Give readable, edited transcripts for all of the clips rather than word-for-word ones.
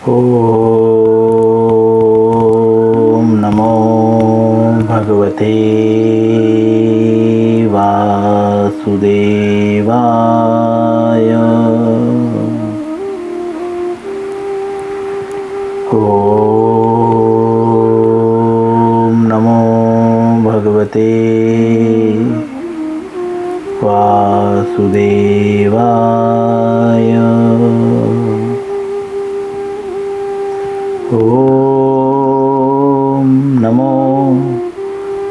ओम नमो भगवते वासुदेवाय। ओम नमो भगवते वासुदेवाय। ओम नमो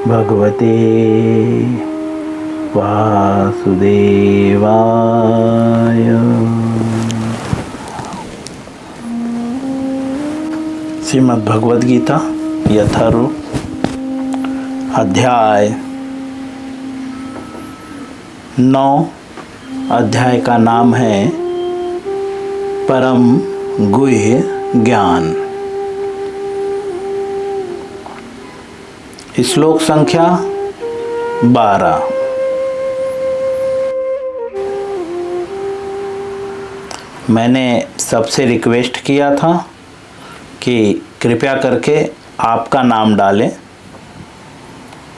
भगवते वासुदेवाय। श्रीमद् भगवद गीता यथारूप अध्याय 9। अध्याय का नाम है परम गुह्य ज्ञान। श्लोक संख्या 12। मैंने सबसे रिक्वेस्ट किया था कि कृपया करके आपका नाम डालें,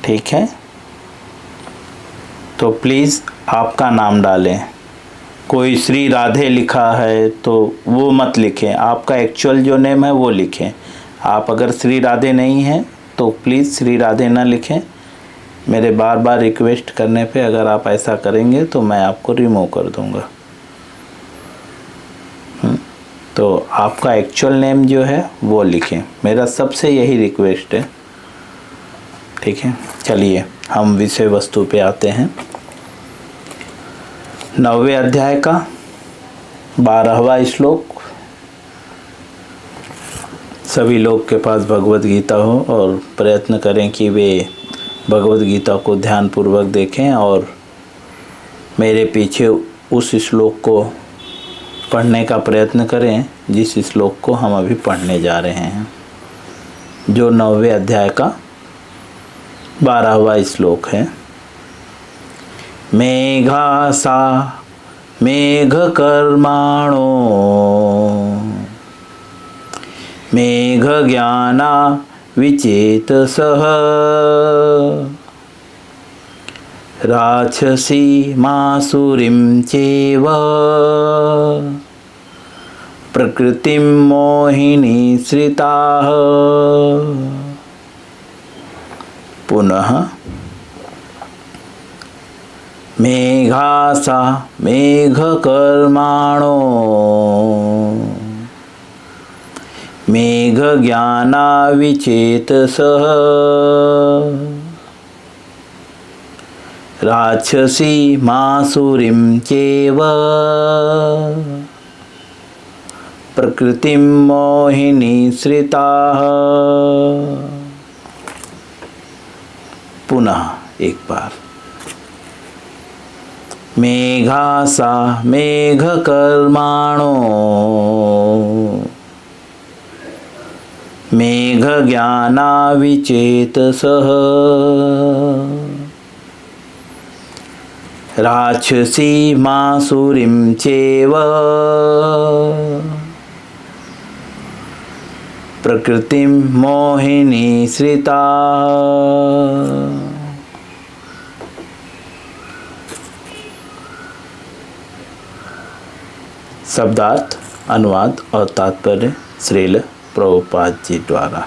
ठीक है? तो प्लीज़ आपका नाम डालें। कोई श्री राधे लिखा है तो वो मत लिखें, आपका एक्चुअल जो नेम है वो लिखें। आप अगर श्री राधे नहीं हैं तो प्लीज़ श्री राधे ना लिखें। मेरे बार बार रिक्वेस्ट करने पे अगर आप ऐसा करेंगे तो मैं आपको रिमूव कर दूंगा। तो आपका एक्चुअल नेम जो है वो लिखें, मेरा सबसे यही रिक्वेस्ट है, ठीक है? चलिए हम विषय वस्तु पे आते हैं। 9वें अध्याय का 12वां श्लोक। सभी लोग के पास भगवद गीता हो और प्रयत्न करें कि वे भगवद गीता को ध्यानपूर्वक देखें और मेरे पीछे उस श्लोक को पढ़ने का प्रयत्न करें जिस श्लोक को हम अभी पढ़ने जा रहे हैं, जो 9वें अध्याय का 12वां श्लोक है। मेघासा मेघ कर्माणो मेघ ज्ञाना विचेतसः राक्षसी मासुरीं चैव प्रकृतिं मोहिनी श्रिताः। पुनः मेघासा मेघ कर्माणो मेघ ज्ञाना विचेतसः राक्षसी मासुरीं चैव प्रकृतिं मोहिनी श्रिताः। पुनः एक बार। मेघासा मेघ कर्माणो मेघ ज्ञाना विचेतसः राक्षसी मासुरीं चैव प्रकृतिं मोहिनी श्रिताः। शब्दार्थ, अनुवाद और तात्पर्य श्रील प्रभुपाद जी द्वारा।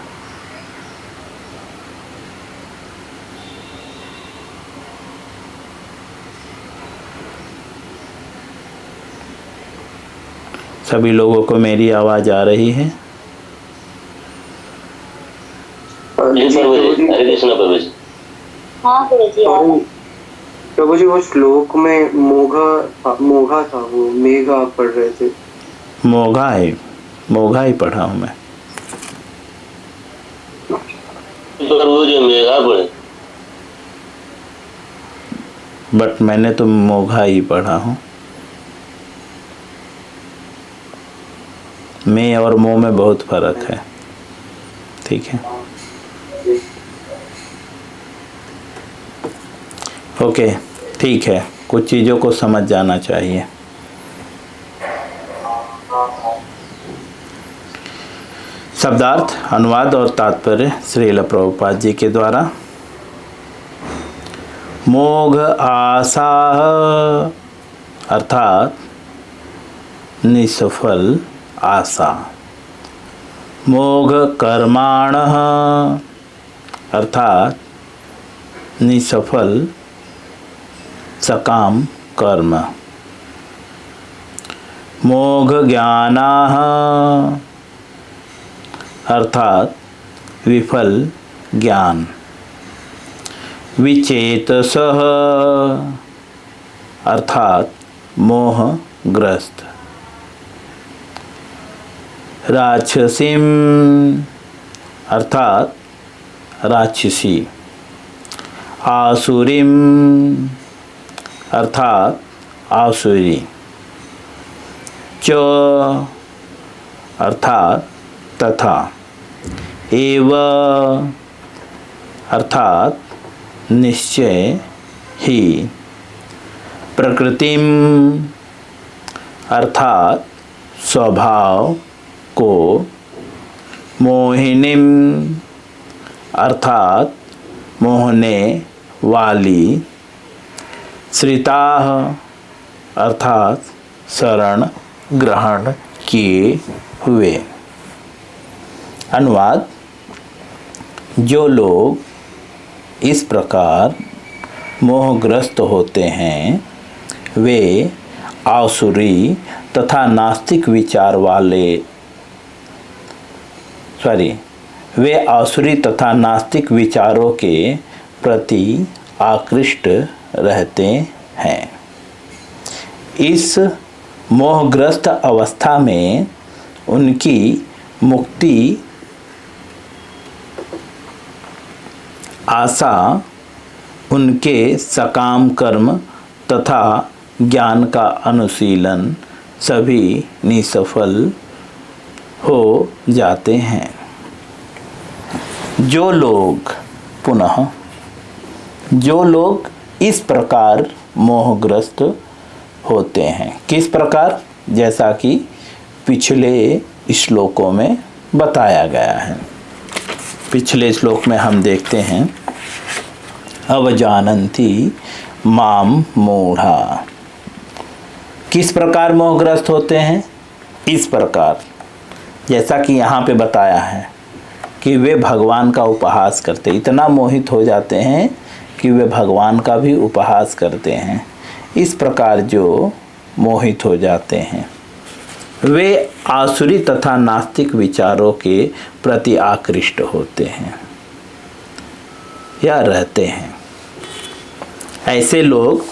सभी लोगों को मेरी आवाज आ रही है? हरे कृष्ण प्रभु जी। हाँ प्रभु जी, वो श्लोक में मोघा था, वो मेघा पढ़ रहे थे। मोघा ही पढ़ा हूँ मैं। प्रभु जी मेघा पढ़े, बट मैंने तो मोघा ही पढ़ा हूँ। में और मो में बहुत फर्क है, ठीक है? ओके, ठीक है। कुछ चीज़ों को समझ जाना चाहिए। शब्दार्थ, अनुवाद और तात्पर्य श्रील प्रभुपाद जी के द्वारा। मोघ आशा अर्थात निष्फल आशा। मोघ कर्माण अर्थात निष्फल सकाम कर्म। मोघ ज्ञानाः अर्थात विफल ज्ञान। विचेतसः अर्थात मोहग्रस्त। राक्षसीम अर्थात राक्षसी। आसुरीम अर्थात आसुरी। च अर्थात तथा। एव अर्थात निश्चय ही। प्रकृतिम अर्थात स्वभाव को। मोहिनीम अर्थात मोहने वाली। श्रिताः अर्थात शरण ग्रहण किए हुए। अनुवाद: जो लोग इस प्रकार मोहग्रस्त होते हैं वे आसुरी तथा नास्तिक विचार वाले वे आसुरी तथा नास्तिक विचारों के प्रति आकृष्ट रहते हैं। इस मोहग्रस्त अवस्था में उनकी मुक्ति आशा उनके सकाम कर्म तथा ज्ञान का अनुशीलन सभी निष्फल हो जाते हैं। जो लोग इस प्रकार मोहग्रस्त होते हैं, किस प्रकार, जैसा कि पिछले श्लोकों में बताया गया है। पिछले श्लोक में हम देखते हैं अवजानन्ति माम मूढ़ा। किस प्रकार मोहग्रस्त होते हैं? इस प्रकार, जैसा कि यहाँ पे बताया है कि वे भगवान का उपहास करते, इतना मोहित हो जाते हैं कि वे भगवान का भी उपहास करते हैं। इस प्रकार जो मोहित हो जाते हैं वे आसुरी तथा नास्तिक विचारों के प्रति आकृष्ट होते हैं या रहते हैं। ऐसे लोग,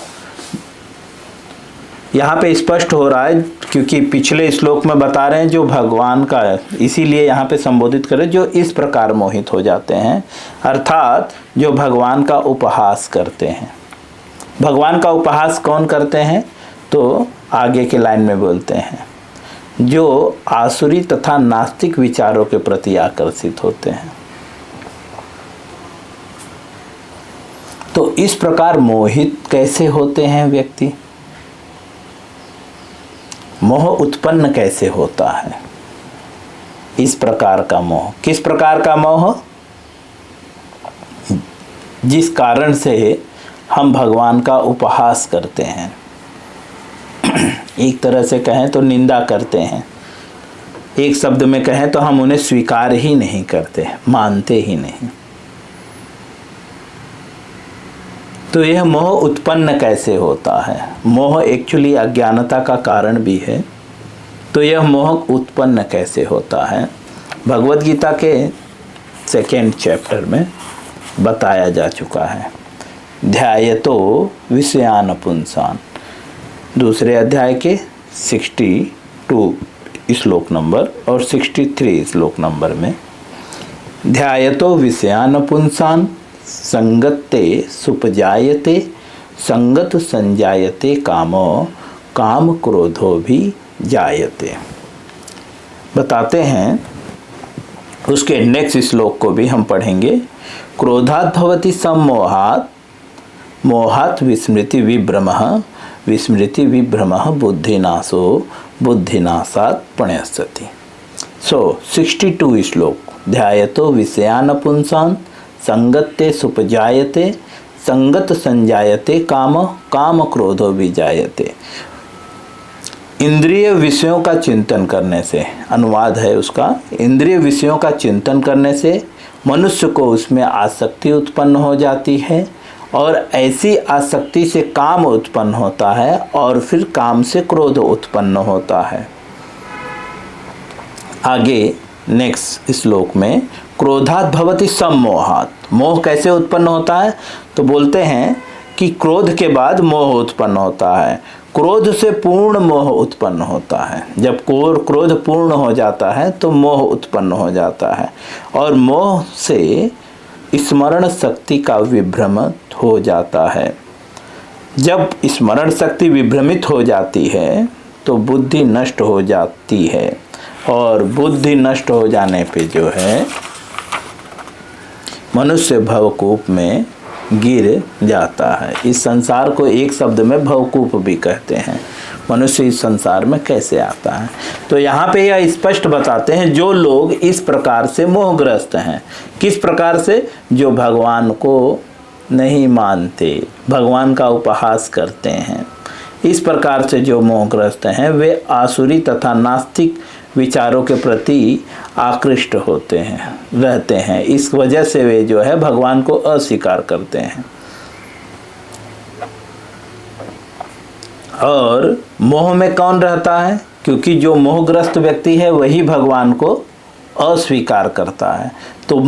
यहाँ पे स्पष्ट हो रहा है क्योंकि पिछले श्लोक में बता रहे हैं जो भगवान का, इसीलिए यहाँ पे संबोधित करें जो इस प्रकार मोहित हो जाते हैं, अर्थात जो भगवान का उपहास करते हैं। भगवान का उपहास कौन करते हैं? तो आगे के लाइन में बोलते हैं जो आसुरी तथा नास्तिक विचारों के प्रति आकर्षित होते हैं। तो इस प्रकार मोहित कैसे होते हैं व्यक्ति? मोह उत्पन्न कैसे होता है? इस प्रकार का मोह, किस प्रकार का मोह? जिस कारण से हम भगवान का उपहास करते हैं, एक तरह से कहें तो निंदा करते हैं, एक शब्द में कहें तो हम उन्हें स्वीकार ही नहीं करते, मानते ही नहीं। तो यह मोह उत्पन्न कैसे होता है? मोह एक्चुअली अज्ञानता का कारण भी है। तो यह मोह उत्पन्न कैसे होता है? भगवद गीता के 2nd चैप्टर में बताया जा चुका है। ध्यायतो विषयान पुंसान, 2 अध्याय के 62 श्लोक नंबर और 63 श्लोक नंबर में ध्यायतो विषयान पुंसान संगते सुपजायते संगत संजायते कामो काम क्रोधो भी जायते। बताते हैं, उसके नेक्स्ट श्लोक को भी हम पढ़ेंगे। क्रोधात् भवति सम्मोहात् मोहात् विस्मृति विभ्रमः विस्मृति विभ्रमः बुद्धिनाशो बुद्धिनाशात् प्रणश्यति। 62 श्लोक। ध्यायतो विषयान पुंसान् संगत्ते सुपजायते संगत संजायते काम काम क्रोधो विजायते। इंद्रिय विषयों का चिंतन करने से, अनुवाद है उसका, इंद्रिय विषयों का चिंतन करने से मनुष्य को उसमें आसक्ति उत्पन्न हो जाती है और ऐसी आसक्ति से काम उत्पन्न होता है और फिर काम से क्रोध उत्पन्न होता है। आगे नेक्स्ट श्लोक में क्रोधात् भवति सम्मोहात्। मोह कैसे उत्पन्न होता है? तो बोलते हैं कि क्रोध के बाद मोह उत्पन्न होता है। क्रोध से पूर्ण मोह उत्पन्न होता है। जब क्रोध पूर्ण हो जाता है तो मोह उत्पन्न हो जाता है और मोह से स्मरण शक्ति का विभ्रमित हो जाता है। जब स्मरण शक्ति विभ्रमित हो जाती है तो बुद्धि नष्ट हो जाती है और बुद्धि नष्ट हो जाने पे जो है मनुष्य भवकूप में गिर जाता है। इस संसार को एक शब्द में भवकूप भी कहते हैं। मनुष्य इस संसार में कैसे आता है? तो यहाँ पे यह स्पष्ट बताते हैं जो लोग इस प्रकार से मोहग्रस्त हैं। किस प्रकार से? जो भगवान को नहीं मानते, भगवान का उपहास करते हैं। इस प्रकार से जो मोहग्रस्त हैं वे आसुरी तथा नास्तिक विचारों के प्रति आकृष्ट होते हैं, रहते हैं। इस वजह से वे जो है भगवान को अस्वीकार करते हैं। और मोह में कौन रहता है? क्योंकि जो मोहग्रस्त व्यक्ति है वही भगवान को अस्वीकार करता है। तो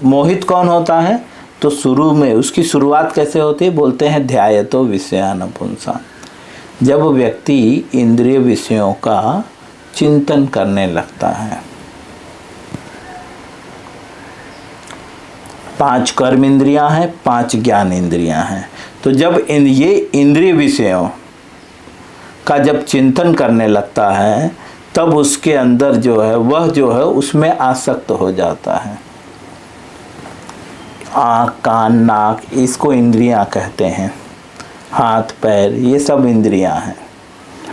मोहित कौन होता है? तो शुरू में उसकी शुरुआत कैसे होती है? बोलते हैं ध्यायतो विषयान पुंसान्। जब व्यक्ति इंद्रिय विषयों का चिंतन करने लगता है। 5 कर्म इंद्रियां हैं, 5 ज्ञान इंद्रियां हैं। तो जब ये इंद्रिय विषयों का जब चिंतन करने लगता है तब उसके अंदर जो है वह जो है उसमें आसक्त हो जाता है। आँख, कान, नाक, इसको इंद्रियां कहते हैं। हाथ, पैर, ये सब इंद्रियां हैं।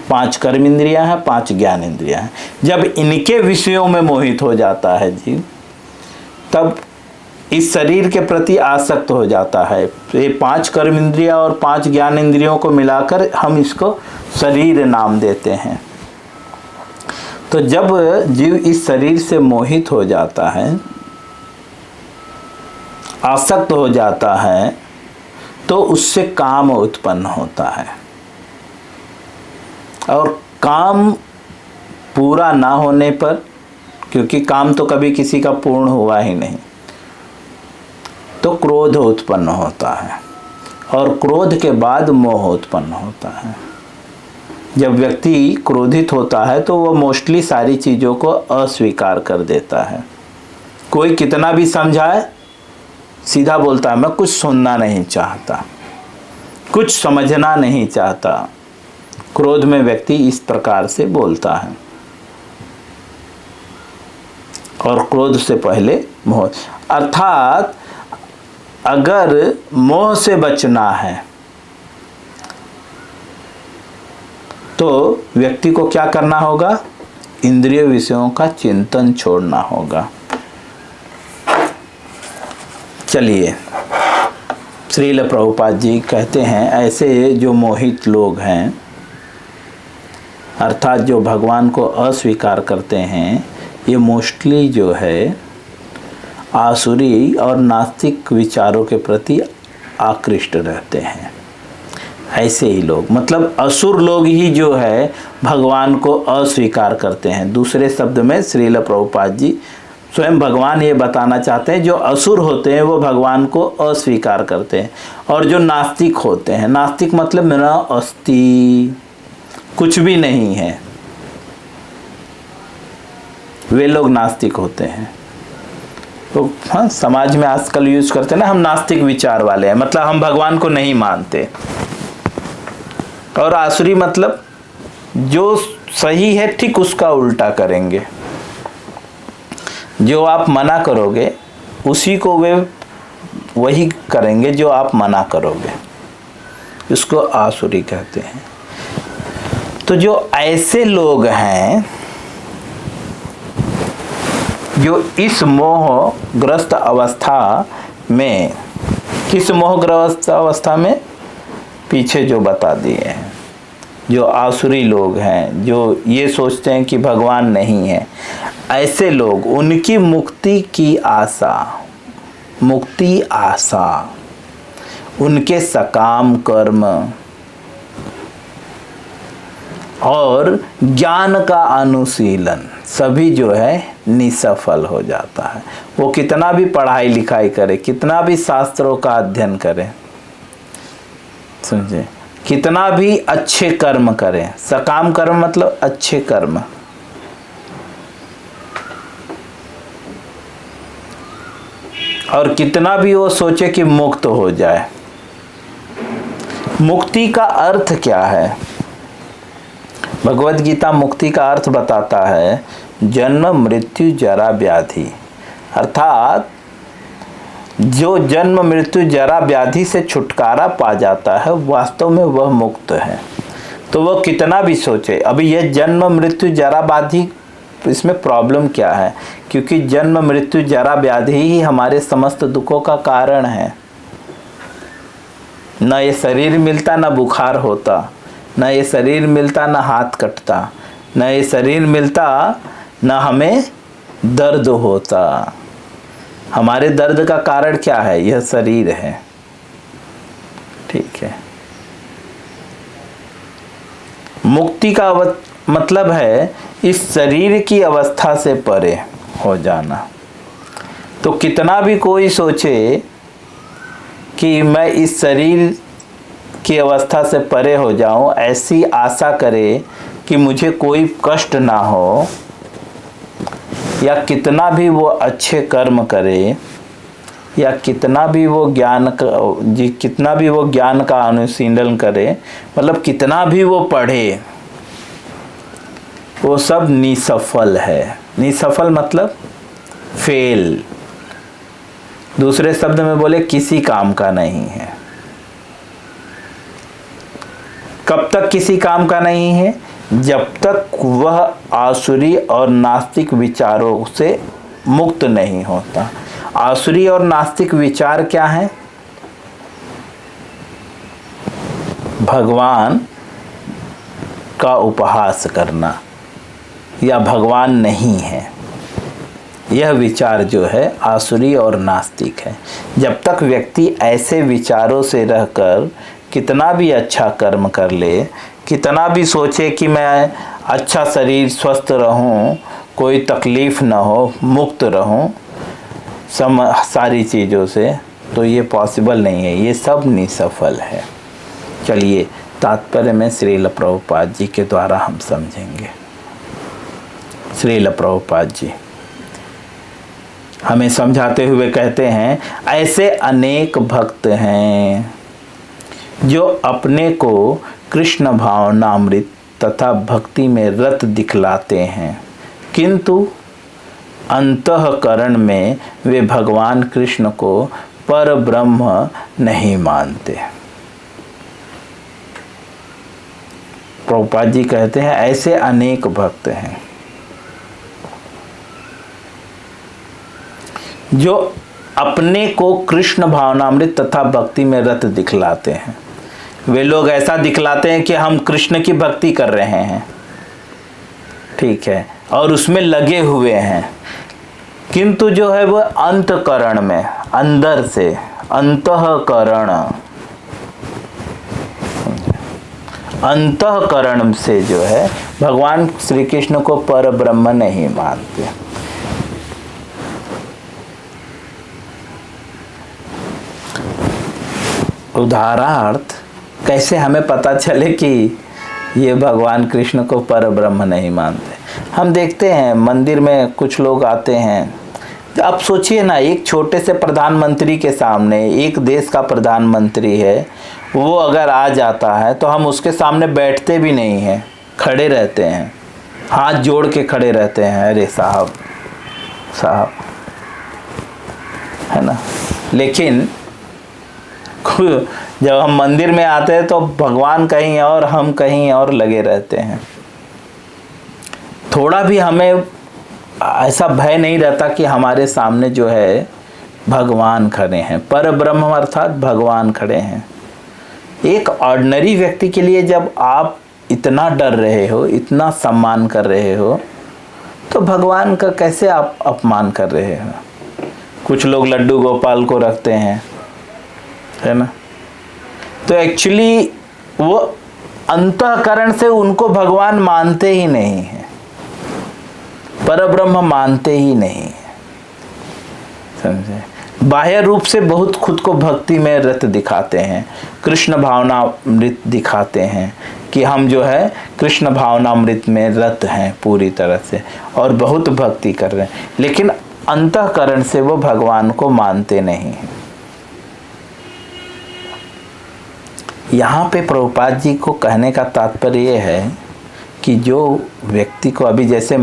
5 कर्म इंद्रियां हैं, 5 ज्ञान इंद्रियां हैं। जब इनके विषयों में मोहित हो जाता है जीव, तब इस शरीर के प्रति आसक्त हो जाता है। ये 5 कर्म इंद्रियां और 5 ज्ञान इंद्रियों को मिलाकर हम इसको शरीर नाम देते हैं। तो जब जीव इस शरीर से मोहित हो जाता है, आसक्त हो जाता है, तो उससे काम उत्पन्न होता है और काम पूरा ना होने पर, क्योंकि काम तो कभी किसी का पूर्ण हुआ ही नहीं, तो क्रोध उत्पन्न होता है और क्रोध के बाद मोह उत्पन्न होता है। जब व्यक्ति क्रोधित होता है तो वह मोस्टली सारी चीज़ों को अस्वीकार कर देता है। कोई कितना भी समझाए सीधा बोलता है मैं कुछ सुनना नहीं चाहता, कुछ समझना नहीं चाहता। क्रोध में व्यक्ति इस प्रकार से बोलता है और क्रोध से पहले मोह। अर्थात अगर मोह से बचना है तो व्यक्ति को क्या करना होगा? इंद्रिय विषयों का चिंतन छोड़ना होगा। चलिए, श्रील प्रभुपाद जी कहते हैं ऐसे जो मोहित लोग हैं, अर्थात जो भगवान को अस्वीकार करते हैं, ये मोस्टली जो है आसुरी और नास्तिक विचारों के प्रति आकृष्ट रहते हैं। ऐसे ही लोग, मतलब असुर लोग ही जो है भगवान को अस्वीकार करते हैं। दूसरे शब्द में श्रील प्रभुपाद जी स्वयं भगवान ये बताना चाहते हैं जो असुर होते हैं वो भगवान को अस्वीकार करते हैं, और जो नास्तिक होते हैं, नास्तिक मतलब मेरा अस्ति, कुछ भी नहीं है, वे लोग नास्तिक होते हैं। तो हाँ, समाज में आजकल यूज करते हैं ना, हम नास्तिक विचार वाले हैं, मतलब हम भगवान को नहीं मानते। और आसुरी मतलब जो सही है ठीक उसका उल्टा करेंगे, जो आप मना करोगे उसी को वे वही करेंगे जो आप मना करोगे, इसको आसुरी कहते हैं। तो जो ऐसे लोग हैं जो इस मोहग्रस्त अवस्था में, किस मोहग्रस्त अवस्था में, पीछे जो बता दिए हैं, जो आसुरी लोग हैं, जो ये सोचते हैं कि भगवान नहीं है, ऐसे लोग, उनकी मुक्ति की आशा, मुक्ति आशा, उनके सकाम कर्म और ज्ञान का अनुशीलन सभी जो है निसफल हो जाता है। वो कितना भी पढ़ाई लिखाई करे, कितना भी शास्त्रों का अध्ययन करे, समझे, कितना भी अच्छे कर्म करें, सकाम कर्म मतलब अच्छे कर्म, और कितना भी वो सोचे कि मुक्त हो जाए। मुक्ति का अर्थ क्या है? भगवत गीता मुक्ति का अर्थ बताता है, जन्म मृत्यु जरा व्याधि, अर्थात जो जन्म मृत्यु जरा व्याधि से छुटकारा पा जाता है वास्तव में वह मुक्त है। तो वह कितना भी सोचे, अभी यह जन्म मृत्यु जरा व्याधि, इसमें प्रॉब्लम क्या है? क्योंकि जन्म मृत्यु जरा व्याधि ही हमारे समस्त दुखों का कारण है। न ये शरीर मिलता, न बुखार होता, न ये शरीर मिलता, न हाथ कटता, न ये शरीर मिलता, न हमें दर्द होता। हमारे दर्द का कारण क्या है? यह शरीर है। ठीक है, मुक्ति का मतलब है इस शरीर की अवस्था से परे हो जाना। तो कितना भी कोई सोचे कि मैं इस शरीर की अवस्था से परे हो जाऊं, ऐसी आशा करे कि मुझे कोई कष्ट ना हो, या कितना भी वो अच्छे कर्म करे, या कितना भी वो कितना भी वो ज्ञान का अनुशीलन करे, मतलब कितना भी वो पढ़े, वो सब निसफल है। निसफल मतलब फेल, दूसरे शब्द में बोले किसी काम का नहीं है। कब तक किसी काम का नहीं है? जब तक वह आसुरी और नास्तिक विचारों से मुक्त नहीं होता। आसुरी और नास्तिक विचार क्या है? भगवान का उपहास करना या भगवान नहीं है, यह विचार जो है आसुरी और नास्तिक है। जब तक व्यक्ति ऐसे विचारों से रहकर कितना भी अच्छा कर्म कर ले, कितना भी सोचे कि मैं अच्छा शरीर, स्वस्थ रहूं, कोई तकलीफ ना हो, मुक्त रहूं सारी चीज़ों से, तो ये पॉसिबल नहीं है, ये सब निसफल है। चलिए तात्पर्य में श्रील प्रभुपाद जी के द्वारा हम समझेंगे। श्रील प्रभुपाद जी हमें समझाते हुए कहते हैं, ऐसे अनेक भक्त हैं जो अपने को कृष्ण भावनामृत तथा भक्ति में रत दिखलाते हैं, किंतु अंतःकरण में वे भगवान कृष्ण को पर ब्रह्म नहीं मानते। प्रभुपाद जी कहते हैं ऐसे अनेक भक्त हैं जो अपने को कृष्ण भावनामृत तथा भक्ति में रत दिखलाते हैं। वे लोग ऐसा दिखलाते हैं कि हम कृष्ण की भक्ति कर रहे हैं, ठीक है, और उसमें लगे हुए हैं, किंतु जो है वह अंतकरण में, अंदर से, अंतःकरण से जो है भगवान श्री कृष्ण को पर ब्रह्म नहीं मानते। उदाहरणार्थ कैसे हमें पता चले कि ये भगवान कृष्ण को पर ब्रह्म नहीं मानते? हम देखते हैं मंदिर में कुछ लोग आते हैं। आप सोचिए ना, एक छोटे से प्रधानमंत्री के सामने, एक देश का प्रधानमंत्री है, वो अगर आ जाता है तो हम उसके सामने बैठते भी नहीं हैं, खड़े रहते हैं, हाथ जोड़ के खड़े रहते हैं, अरे साहब साहब, है ना। लेकिन जब हम मंदिर में आते हैं तो भगवान कहीं और, हम कहीं और लगे रहते हैं। थोड़ा भी हमें ऐसा भय नहीं रहता कि हमारे सामने जो है भगवान खड़े हैं, पर ब्रह्म अर्थात भगवान खड़े हैं। एक ऑर्डिनरी व्यक्ति के लिए जब आप इतना डर रहे हो, इतना सम्मान कर रहे हो, तो भगवान का कैसे आप अपमान कर रहे हो? कुछ लोग लड्डू गोपाल को रखते हैं, है ना, तो एक्चुअली वो अंतःकरण से उनको भगवान मानते ही नहीं है, परब्रह्म मानते ही नहीं है, समझे। बाह्य रूप से बहुत खुद को भक्ति में रत दिखाते हैं, कृष्ण भावनामृत दिखाते हैं कि हम जो है कृष्ण भावनामृत में रत हैं पूरी तरह से और बहुत भक्ति कर रहे हैं, लेकिन अंतःकरण से वो भगवान को मानते नहीं हैं। यहाँ पे प्रभुपाद जी को कहने का तात्पर्य ये है कि जो व्यक्ति को अभी जैसे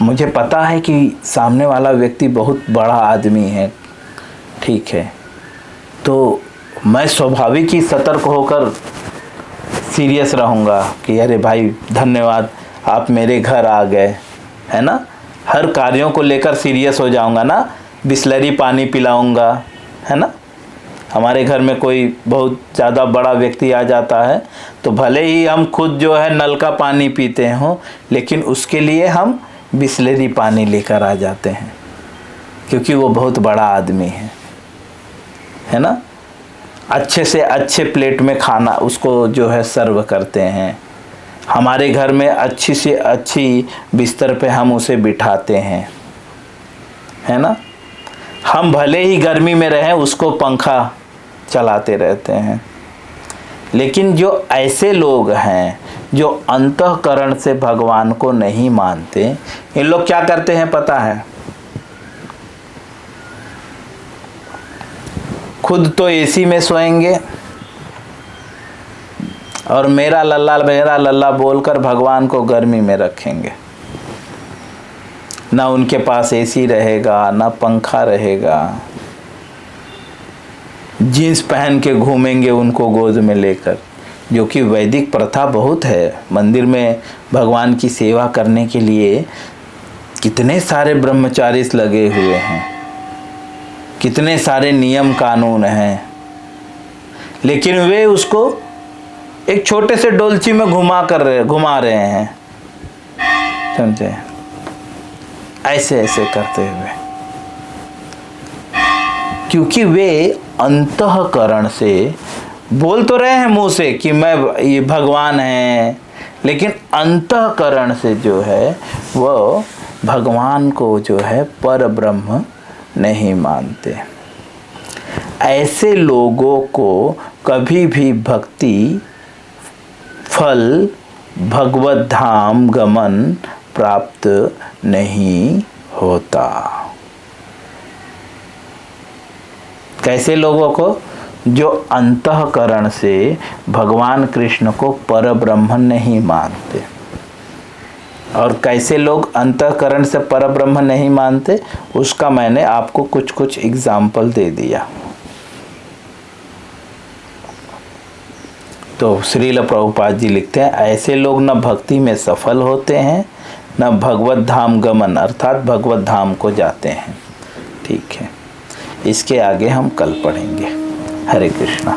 मुझे पता है कि सामने वाला व्यक्ति बहुत बड़ा आदमी है, ठीक है, तो मैं स्वाभाविक ही सतर्क होकर सीरियस रहूँगा कि अरे भाई धन्यवाद आप मेरे घर आ गए, है ना, हर कार्यों को लेकर सीरियस हो जाऊँगा ना, बिस्लरी पानी पिलाऊँगा, है ना। हमारे घर में कोई बहुत ज़्यादा बड़ा व्यक्ति आ जाता है तो भले ही हम खुद जो है नल का पानी पीते हों, लेकिन उसके लिए हम बिस्लरी पानी लेकर आ जाते हैं क्योंकि वो बहुत बड़ा आदमी है ना। अच्छे से अच्छे प्लेट में खाना उसको जो है सर्व करते हैं, हमारे घर में अच्छी से अच्छी बिस्तर पे हम उसे बिठाते हैं, है ना। हम भले ही गर्मी में रहें उसको पंखा चलाते रहते हैं, लेकिन जो ऐसे लोग हैं जो अंतःकरण से भगवान को नहीं मानते, इन लोग क्या करते हैं पता है, खुद तो एसी में सोएंगे और मेरा लल्ला बोलकर भगवान को गर्मी में रखेंगे। ना उनके पास एसी रहेगा, ना पंखा रहेगा, जीन्स पहन के घूमेंगे उनको गोद में लेकर, जो कि वैदिक प्रथा बहुत है। मंदिर में भगवान की सेवा करने के लिए कितने सारे ब्रह्मचारी लगे हुए हैं, कितने सारे नियम कानून हैं, लेकिन वे उसको एक छोटे से डोलची में घुमा रहे हैं, समझे, ऐसे ऐसे करते हुए, क्योंकि वे अंतःकरण से बोल तो रहे हैं मुंह से कि मैं ये भगवान है, लेकिन अंतःकरण से जो है वो भगवान को जो है पर ब्रह्म नहीं मानते। ऐसे लोगों को कभी भी भक्ति फल भगवत धाम गमन प्राप्त नहीं होता। कैसे लोगों को? जो अंतःकरण से भगवान कृष्ण को पर ब्रह्म नहीं मानते। और कैसे लोग अंतःकरण से पर ब्रह्म नहीं मानते, उसका मैंने आपको कुछ कुछ एग्जाम्पल दे दिया। तो श्रील प्रभुपाद जी लिखते हैं, ऐसे लोग न भक्ति में सफल होते हैं न भगवत धाम गमन अर्थात भगवत धाम को जाते हैं। ठीक है, इसके आगे हम कल पढ़ेंगे। हरे कृष्णा।